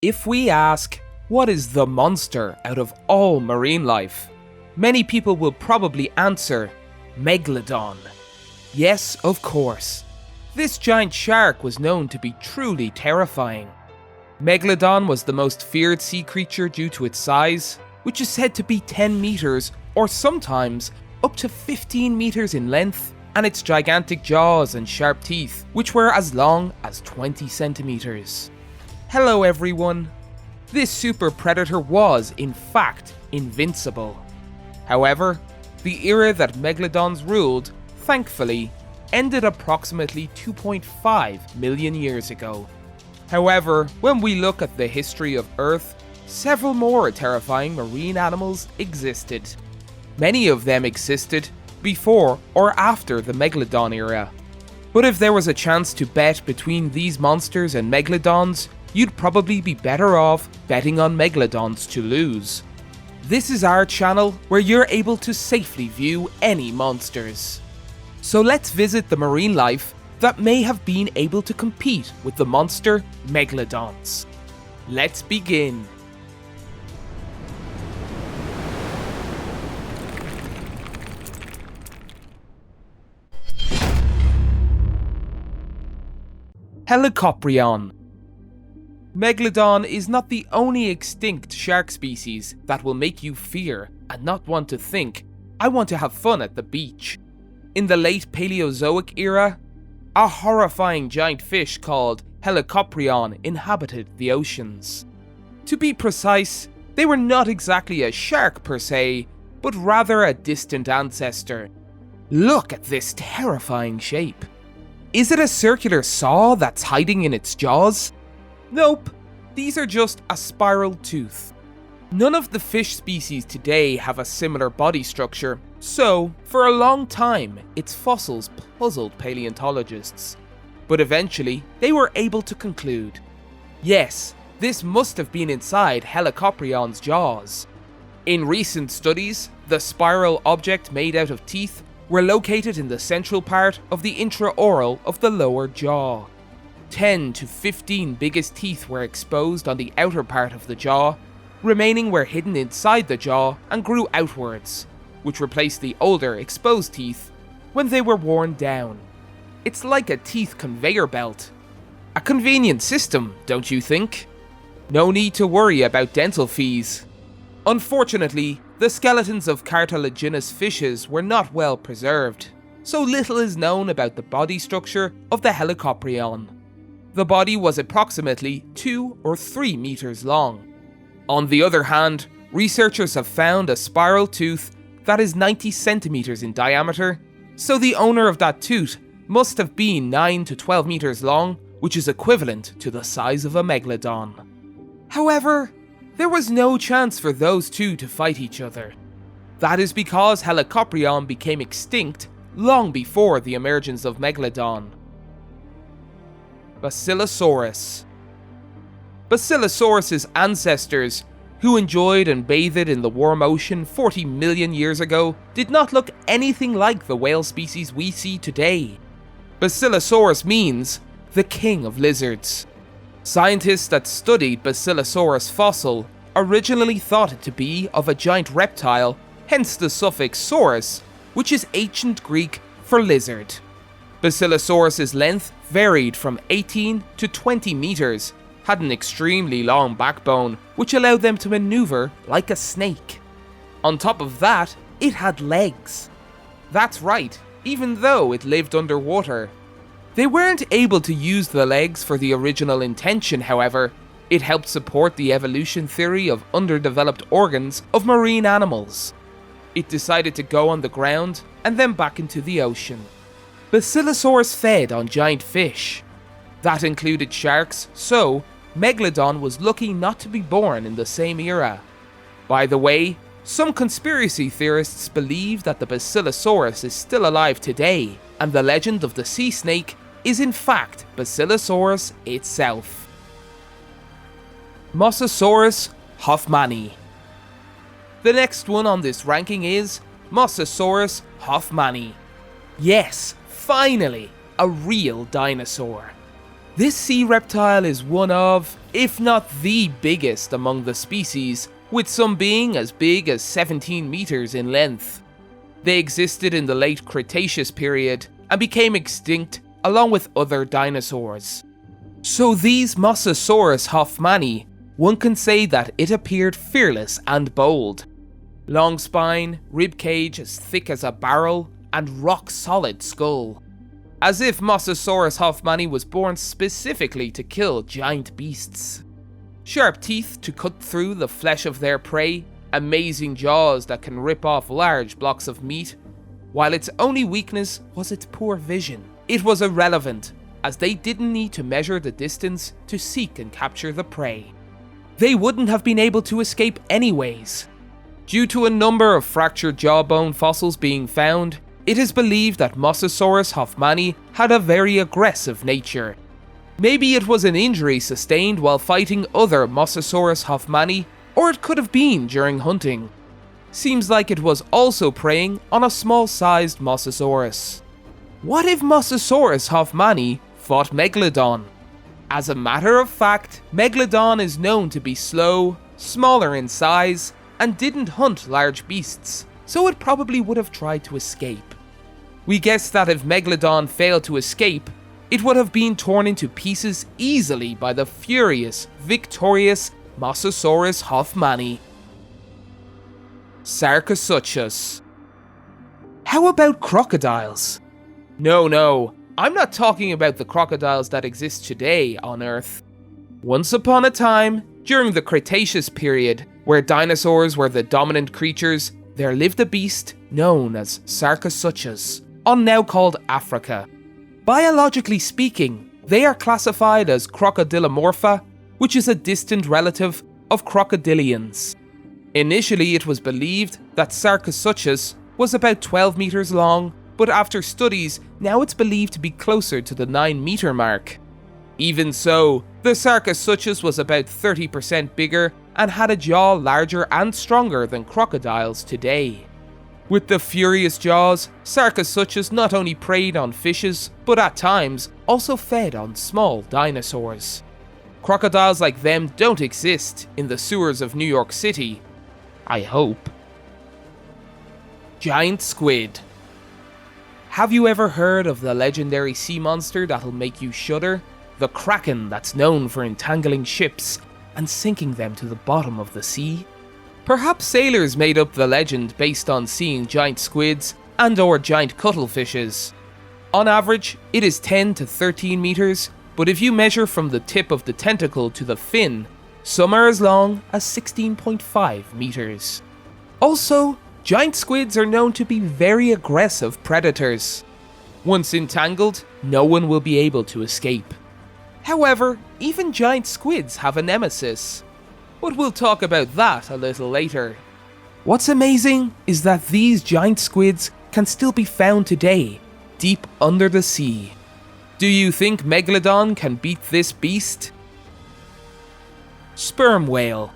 If we ask, what is the monster out of all marine life? Many people will probably answer, Megalodon. Yes, of course. This giant shark was known to be truly terrifying. Megalodon was the most feared sea creature due to its size, which is said to be 10 meters or sometimes up to 15 meters in length, and its gigantic jaws and sharp teeth, which were as long as 20 centimeters. Hello everyone. This super predator was, in fact, invincible. However, the era that Megalodons ruled, thankfully, ended approximately 2.5 million years ago. However, when we look at the history of Earth, several more terrifying marine animals existed. Many of them existed before or after the Megalodon era. But if there was a chance to bet between these monsters and Megalodons, you'd probably be better off betting on Megalodons to lose. This is our channel where you're able to safely view any monsters. So let's visit the marine life that may have been able to compete with the monster Megalodons. Let's begin. Helicoprion. Megalodon is not the only extinct shark species that will make you fear and not want to think, I want to have fun at the beach. In the late Paleozoic era, a horrifying giant fish called Helicoprion inhabited the oceans. To be precise, they were not exactly a shark per se, but rather a distant ancestor. Look at this terrifying shape. Is it a circular saw that's hiding in its jaws? Nope, these are just a spiral tooth. None of the fish species today have a similar body structure, so for a long time its fossils puzzled paleontologists. But eventually they were able to conclude, yes, this must have been inside Helicoprion's jaws. In recent studies, the spiral object made out of teeth were located in the central part of the intraoral of the lower jaw. 10 to 15 biggest teeth were exposed on the outer part of the jaw, remaining were hidden inside the jaw and grew outwards, which replaced the older exposed teeth when they were worn down. It's like a teeth conveyor belt. A convenient system, don't you think? No need to worry about dental fees. Unfortunately, the skeletons of cartilaginous fishes were not well preserved, so little is known about the body structure of the Helicoprion. The body was approximately 2 or 3 meters long. On the other hand, researchers have found a spiral tooth that is 90 centimeters in diameter, so the owner of that tooth must have been 9 to 12 meters long, which is equivalent to the size of a Megalodon. However, there was no chance for those two to fight each other. That is because Helicoprion became extinct long before the emergence of Megalodon. Basilosaurus. Basilosaurus's ancestors, who enjoyed and bathed in the warm ocean 40 million years ago, did not look anything like the whale species we see today. Basilosaurus means the king of lizards. Scientists that studied Basilosaurus fossil originally thought it to be of a giant reptile, hence the suffix saurus, which is ancient Greek for lizard. Basilosaurus's length varied from 18 to 20 meters, had an extremely long backbone, which allowed them to maneuver like a snake. On top of that, it had legs. That's right, even though it lived underwater. They weren't able to use the legs for the original intention, however. It helped support the evolution theory of underdeveloped organs of marine animals. It decided to go on the ground and then back into the ocean. Basilosaurus fed on giant fish. That included sharks, so Megalodon was lucky not to be born in the same era. By the way, some conspiracy theorists believe that the Basilosaurus is still alive today, and the legend of the sea snake is in fact Basilosaurus itself. Mosasaurus Huffmani. The next one on this ranking is Mosasaurus Huffmani. Yes, finally, a real dinosaur. This sea reptile is one of if not the biggest among the species, with some being as big as 17 meters in length. They existed in the late Cretaceous period and became extinct along with other dinosaurs. So these Mosasaurus Huffmani, one can say that it appeared fearless and bold. Long spine, rib cage as thick as a barrel, and rock-solid skull. As if Mosasaurus Huffmani was born specifically to kill giant beasts. Sharp teeth to cut through the flesh of their prey, amazing jaws that can rip off large blocks of meat. While its only weakness was its poor vision, it was irrelevant, as they didn't need to measure the distance to seek and capture the prey. They wouldn't have been able to escape anyways. Due to a number of fractured jawbone fossils being found, it is believed that Mosasaurus Huffmani had a very aggressive nature. Maybe it was an injury sustained while fighting other Mosasaurus Huffmani, or it could have been during hunting. Seems like it was also preying on a small-sized Mosasaurus. What if Mosasaurus Huffmani fought Megalodon? As a matter of fact, Megalodon is known to be slow, smaller in size, and didn't hunt large beasts, so it probably would have tried to escape. We guess that if Megalodon failed to escape, it would have been torn into pieces easily by the furious, victorious Mosasaurus Huffmani. Sarcosuchus. How about crocodiles? No, I'm not talking about the crocodiles that exist today on Earth. Once upon a time, during the Cretaceous period, where dinosaurs were the dominant creatures, there lived a beast known as Sarcosuchus, on now called Africa. Biologically speaking, they are classified as Crocodilomorpha, which is a distant relative of crocodilians. Initially, it was believed that Sarcosuchus was about 12 meters long, but after studies, now it's believed to be closer to the 9-meter mark. Even so, the Sarcosuchus was about 30% bigger and had a jaw larger and stronger than crocodiles today. With the furious jaws, Sarcosuchus not only preyed on fishes, but at times also fed on small dinosaurs. Crocodiles like them don't exist in the sewers of New York City. I hope. Giant squid. Have you ever heard of the legendary sea monster that'll make you shudder? The kraken that's known for entangling ships and sinking them to the bottom of the sea? Perhaps sailors made up the legend based on seeing giant squids and/or giant cuttlefishes. On average, it is 10 to 13 meters, but if you measure from the tip of the tentacle to the fin, some are as long as 16.5 meters. Also, giant squids are known to be very aggressive predators. Once entangled, no one will be able to escape. However, even giant squids have a nemesis. But we'll talk about that a little later. What's amazing is that these giant squids can still be found today, deep under the sea. Do you think Megalodon can beat this beast? Sperm whale.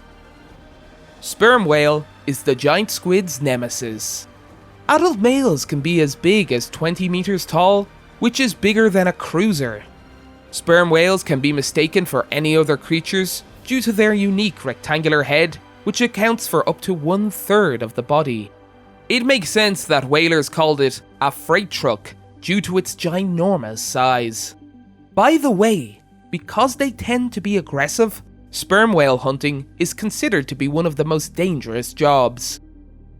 Sperm whale is the giant squid's nemesis. Adult males can be as big as 20 meters tall, which is bigger than a cruiser. Sperm whales can be mistaken for any other creatures due to their unique rectangular head, which accounts for up to 1/3 of the body. It makes sense that whalers called it a freight truck due to its ginormous size. By the way, because they tend to be aggressive, sperm whale hunting is considered to be one of the most dangerous jobs.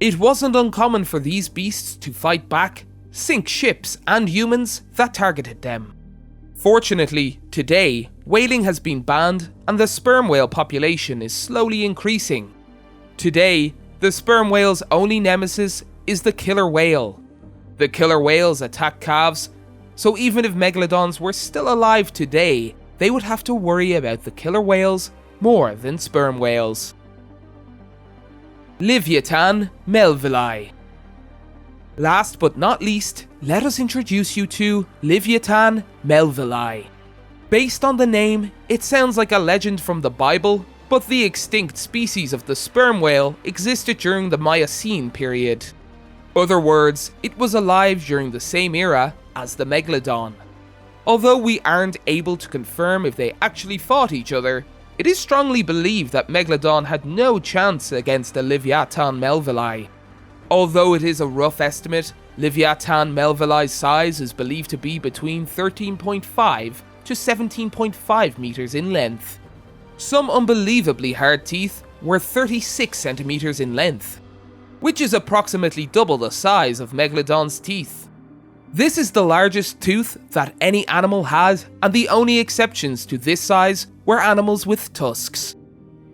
It wasn't uncommon for these beasts to fight back, sink ships and humans that targeted them. Fortunately, today, whaling has been banned and the sperm whale population is slowly increasing. Today, the sperm whale's only nemesis is the killer whale. The killer whales attack calves, so even if megalodons were still alive today, they would have to worry about the killer whales more than sperm whales. Yatan Melville. Last but not least, let us introduce you to Yatan Melville. Based on the name, it sounds like a legend from the Bible, but the extinct species of the sperm whale existed during the Miocene period. Other words, it was alive during the same era as the Megalodon. Although we aren't able to confirm if they actually fought each other, It is strongly believed that Megalodon had no chance against the Yatan Melville. Although it is a rough estimate, Yatan Melville's size is believed to be between 13.5 to 17.5 meters in length. Some unbelievably hard teeth were 36 centimeters in length, which is approximately double the size of Megalodon's teeth. This is the largest tooth that any animal has, and the only exceptions to this size were animals with tusks.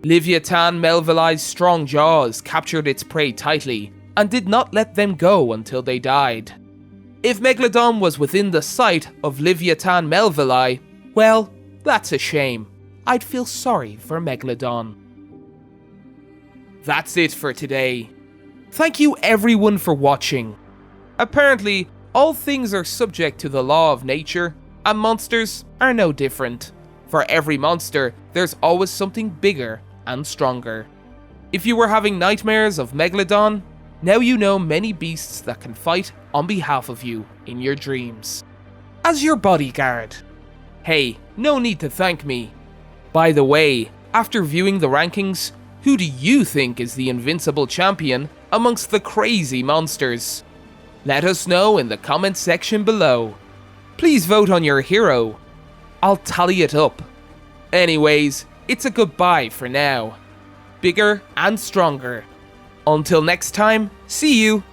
Yatan Melville's strong jaws captured its prey tightly and did not let them go until they died. If Megalodon was within the sight of Yatan Melville, well, that's a shame. I'd feel sorry for Megalodon. That's it for today. Thank you everyone for watching. Apparently, all things are subject to the law of nature, and monsters are no different. For every monster, there's always something bigger and stronger. If you were having nightmares of Megalodon, now you know many beasts that can fight on behalf of you in your dreams. As your bodyguard. Hey, no need to thank me. By the way, after viewing the rankings, who do you think is the invincible champion amongst the crazy monsters? Let us know in the comments section below. Please vote on your hero. I'll tally it up. Anyways, it's a goodbye for now. Bigger and stronger. Until next time, see you!